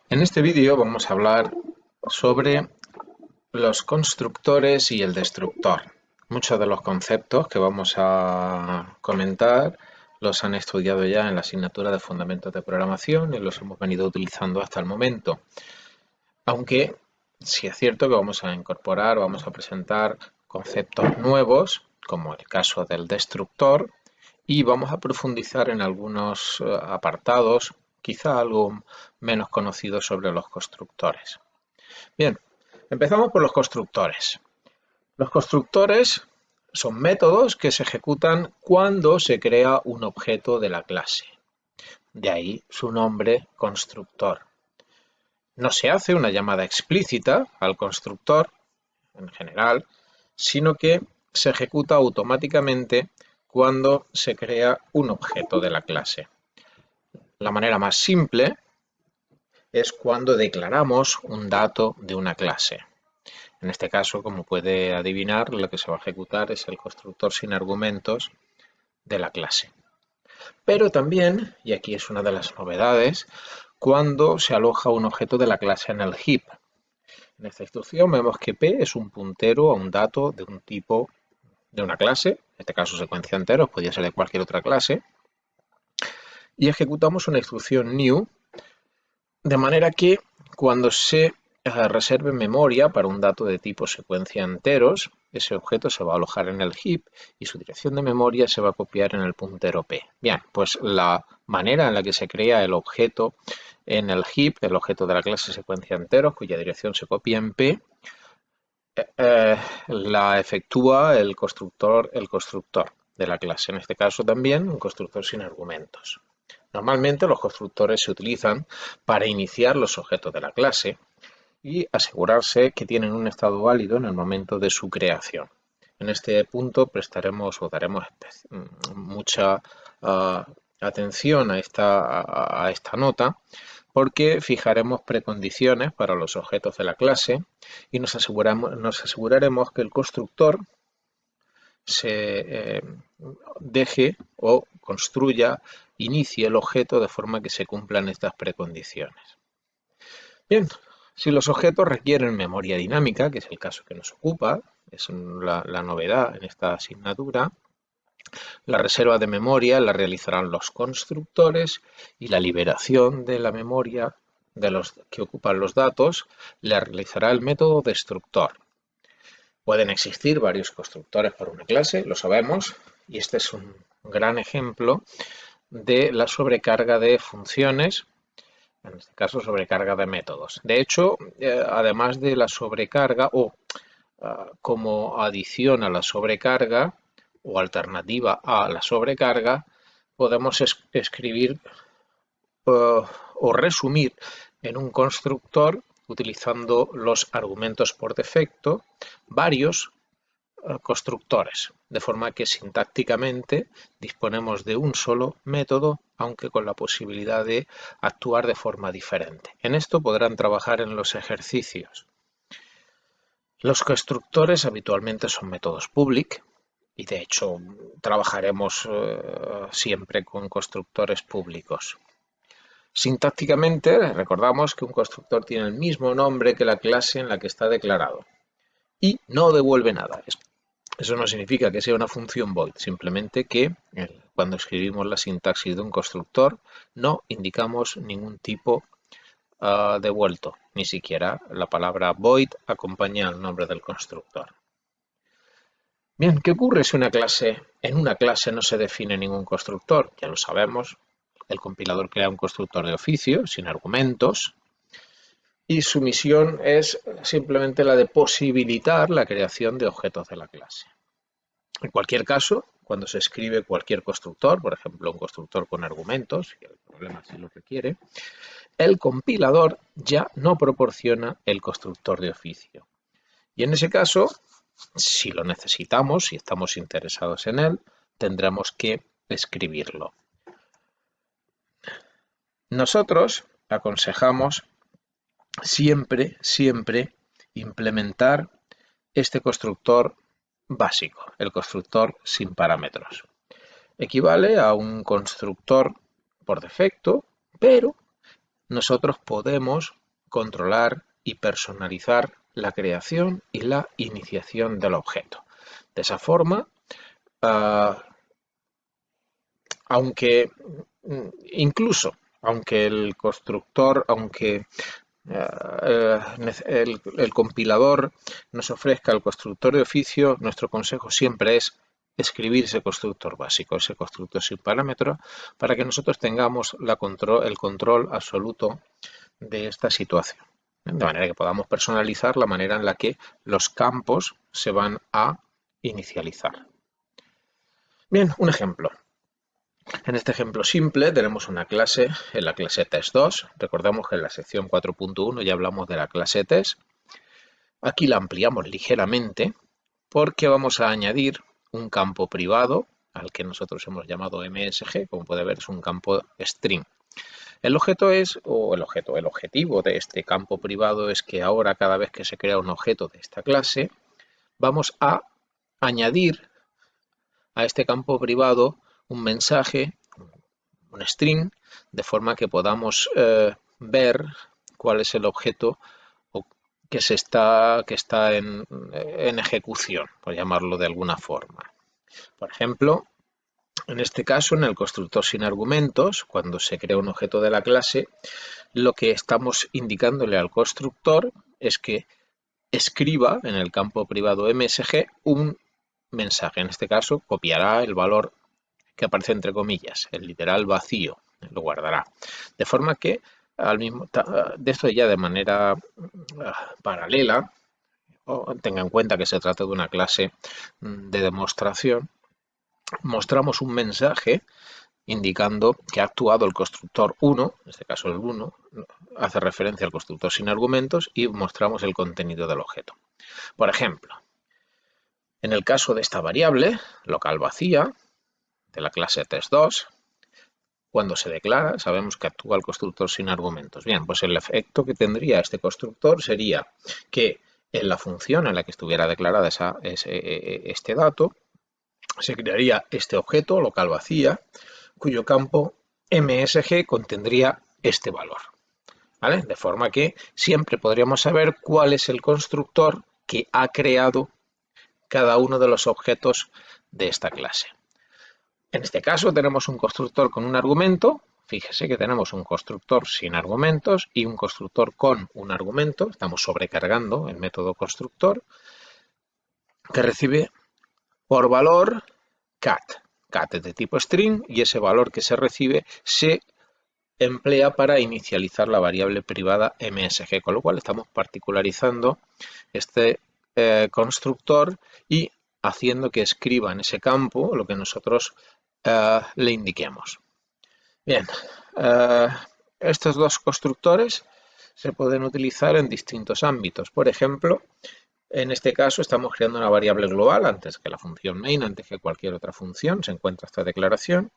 En este vídeo vamos a hablar sobre los constructores y el destructor. Muchos de los conceptos que vamos a comentar los han estudiado ya en la asignatura de Fundamentos de Programación y los hemos venido utilizando hasta el momento. Aunque sí es cierto que vamos a incorporar, vamos a presentar conceptos nuevos, como el caso del destructor, y vamos a profundizar en algunos apartados, quizá algo menos conocidos sobre los constructores. Bien, empezamos por los constructores. Los constructores son métodos que se ejecutan cuando se crea un objeto de la clase. De ahí su nombre constructor. No se hace una llamada explícita al constructor, en general, sino que se ejecuta automáticamente cuando se crea un objeto de la clase. La manera más simple es cuando declaramos un dato de una clase. En este caso, como puede adivinar, lo que se va a ejecutar es el constructor sin argumentos de la clase. Pero también, y aquí es una de las novedades, cuando se aloja un objeto de la clase en el heap. En esta instrucción vemos que P es un puntero a un dato de un tipo de una clase, en este caso secuencia enteros, podría ser de cualquier otra clase, y ejecutamos una instrucción new, de manera que cuando se reserve memoria para un dato de tipo secuencia enteros, ese objeto se va a alojar en el heap y su dirección de memoria se va a copiar en el puntero P. Bien, pues la manera en la que se crea el objeto en el heap, el objeto de la clase secuencia enteros, cuya dirección se copia en P, la efectúa el constructor de la clase, en este caso también un constructor sin argumentos. Normalmente los constructores se utilizan para iniciar los objetos de la clase y asegurarse que tienen un estado válido en el momento de su creación. En este punto prestaremos o daremos mucha atención a esta nota, porque fijaremos precondiciones para los objetos de la clase y nos aseguraremos que el constructor se deje o construya, inicie el objeto de forma que se cumplan estas precondiciones. Bien, si los objetos requieren memoria dinámica, que es el caso que nos ocupa, es la novedad en esta asignatura, la reserva de memoria la realizarán los constructores y la liberación de la memoria de los que ocupan los datos la realizará el método destructor. Pueden existir varios constructores para una clase, lo sabemos, y este es un gran ejemplo de la sobrecarga de funciones, en este caso sobrecarga de métodos. De hecho, además de la sobrecarga o como adición a la sobrecarga o alternativa a la sobrecarga, podemos escribir o resumir en un constructor utilizando los argumentos por defecto varios constructores, de forma que sintácticamente disponemos de un solo método, aunque con la posibilidad de actuar de forma diferente. En esto podrán trabajar en los ejercicios. Los constructores habitualmente son métodos public y de hecho trabajaremos siempre con constructores públicos. Sintácticamente recordamos que un constructor tiene el mismo nombre que la clase en la que está declarado y no devuelve nada. Eso no significa que sea una función void, simplemente que cuando escribimos la sintaxis de un constructor no indicamos ningún tipo devuelto, ni siquiera la palabra void acompaña al nombre del constructor. Bien, ¿qué ocurre si en una clase no se define ningún constructor? Ya lo sabemos, el compilador crea un constructor de oficio, sin argumentos, y su misión es simplemente la de posibilitar la creación de objetos de la clase. En cualquier caso, cuando se escribe cualquier constructor, por ejemplo un constructor con argumentos, y el problema si lo requiere, el compilador ya no proporciona el constructor de oficio. Y en ese caso, si lo necesitamos, si estamos interesados en él, tendremos que escribirlo. Nosotros aconsejamos siempre implementar este constructor básico, el constructor sin parámetros. Equivale a un constructor por defecto pero nosotros podemos controlar y personalizar la creación y la iniciación del objeto. De esa forma, aunque incluso aunque el constructor, aunque el compilador nos ofrezca el constructor de oficio, nuestro consejo siempre es escribir ese constructor básico, ese constructor sin parámetros, para que nosotros tengamos el control absoluto de esta situación. De manera que podamos personalizar la manera en la que los campos se van a inicializar. Bien, un ejemplo. En este ejemplo simple tenemos una clase, en la clase test2. Recordamos que en la sección 4.1 ya hablamos de la clase test. Aquí la ampliamos ligeramente porque vamos a añadir un campo privado al que nosotros hemos llamado MSG. Como puede ver, es un campo string. El objetivo de este campo privado es que ahora, cada vez que se crea un objeto de esta clase, vamos a añadir a este campo privado un mensaje, un string, de forma que podamos ver cuál es el objeto que está en ejecución, por llamarlo de alguna forma. Por ejemplo, en este caso, en el constructor sin argumentos, cuando se crea un objeto de la clase, lo que estamos indicándole al constructor es que escriba en el campo privado MSG un mensaje. En este caso, copiará el valor que aparece entre comillas, el literal vacío, lo guardará. De forma que, de esto ya de manera paralela, tenga en cuenta que se trata de una clase de demostración, mostramos un mensaje indicando que ha actuado el constructor 1, en este caso el 1, hace referencia al constructor sin argumentos, y mostramos el contenido del objeto. Por ejemplo, en el caso de esta variable, local vacía, de la clase test2, cuando se declara, sabemos que actúa el constructor sin argumentos. Bien, pues el efecto que tendría este constructor sería que en la función en la que estuviera declarada este dato, se crearía este objeto, local vacía, cuyo campo MSG contendría este valor. ¿Vale? De forma que siempre podríamos saber cuál es el constructor que ha creado cada uno de los objetos de esta clase. En este caso tenemos un constructor con un argumento. Fíjese que tenemos un constructor sin argumentos y un constructor con un argumento. Estamos sobrecargando el método constructor, que recibe por valor cat. Cat es de tipo string y ese valor que se recibe se emplea para inicializar la variable privada MSG, con lo cual estamos particularizando este constructor y haciendo que escriba en ese campo lo que nosotros le indiquemos. Bien, estos dos constructores se pueden utilizar en distintos ámbitos. Por ejemplo, en este caso estamos creando una variable global antes que la función main, antes que cualquier otra función, se encuentra esta declaración.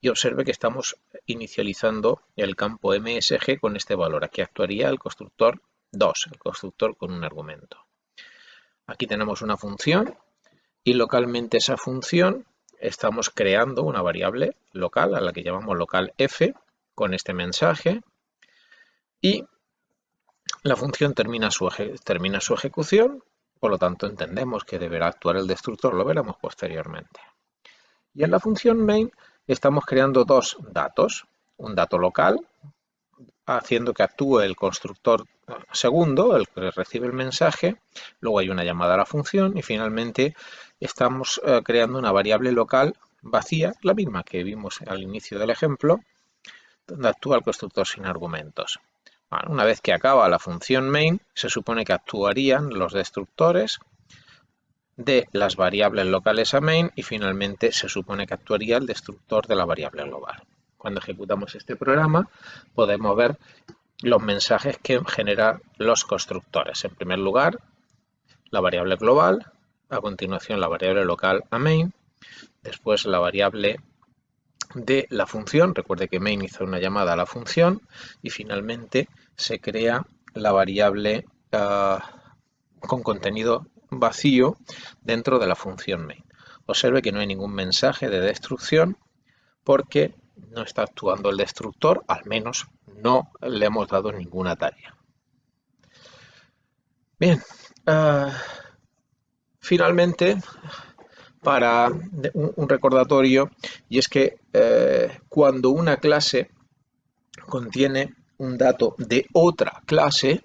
Y observe que estamos inicializando el campo MSG con este valor. Aquí actuaría el constructor 2, el constructor con un argumento. Aquí tenemos una función y localmente esa función estamos creando una variable local a la que llamamos local f con este mensaje y la función termina su ejecución, por lo tanto entendemos que deberá actuar el destructor, lo veremos posteriormente. Y en la función main estamos creando dos datos, un dato local, haciendo que actúe el constructor segundo, el que recibe el mensaje, luego hay una llamada a la función y finalmente estamos creando una variable local vacía, la misma que vimos al inicio del ejemplo, donde actúa el constructor sin argumentos. Bueno, una vez que acaba la función main, se supone que actuarían los destructores de las variables locales a main y finalmente se supone que actuaría el destructor de la variable global. Cuando ejecutamos este programa podemos ver los mensajes que generan los constructores. En primer lugar, la variable global, a continuación la variable local a main, después la variable de la función, recuerde que main hizo una llamada a la función y finalmente se crea la variable con contenido vacío dentro de la función main. Observe que no hay ningún mensaje de destrucción porque no está actuando el destructor, al menos no le hemos dado ninguna tarea. Bien, finalmente, para un recordatorio, y es que cuando una clase contiene un dato de otra clase,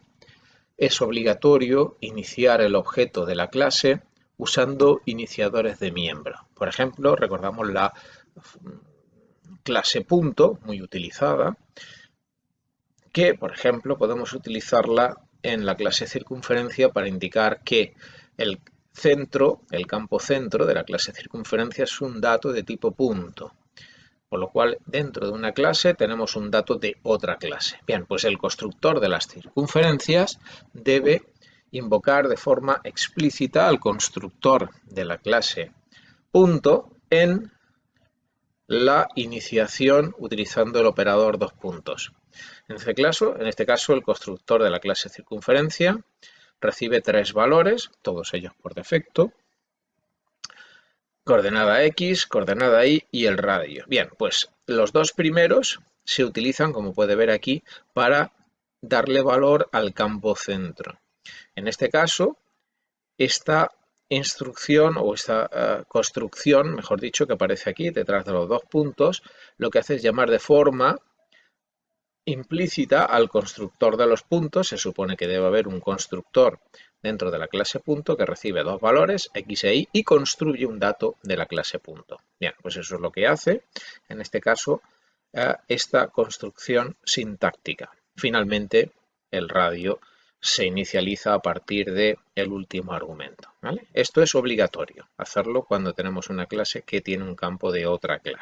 es obligatorio iniciar el objeto de la clase usando iniciadores de miembro. Por ejemplo, recordamos la clase punto, muy utilizada, que, por ejemplo, podemos utilizarla en la clase circunferencia para indicar que el centro, el campo centro de la clase circunferencia es un dato de tipo punto. Por lo cual, dentro de una clase tenemos un dato de otra clase. Bien, pues el constructor de las circunferencias debe invocar de forma explícita al constructor de la clase punto en la iniciación utilizando el operador dos puntos. En este caso, el constructor de la clase circunferencia recibe tres valores, todos ellos por defecto: coordenada X, coordenada Y y el radio. Bien, pues los dos primeros se utilizan, como puede ver aquí, para darle valor al campo centro. En este caso, esta instrucción o esta construcción, mejor dicho, que aparece aquí detrás de los dos puntos, lo que hace es llamar de forma implícita al constructor de los puntos. Se supone que debe haber un constructor dentro de la clase punto que recibe dos valores, X e Y, y construye un dato de la clase punto. Bien, pues eso es lo que hace, en este caso, esta construcción sintáctica. Finalmente, el radio se inicializa a partir del último argumento, ¿vale? Esto es obligatorio, hacerlo cuando tenemos una clase que tiene un campo de otra clase.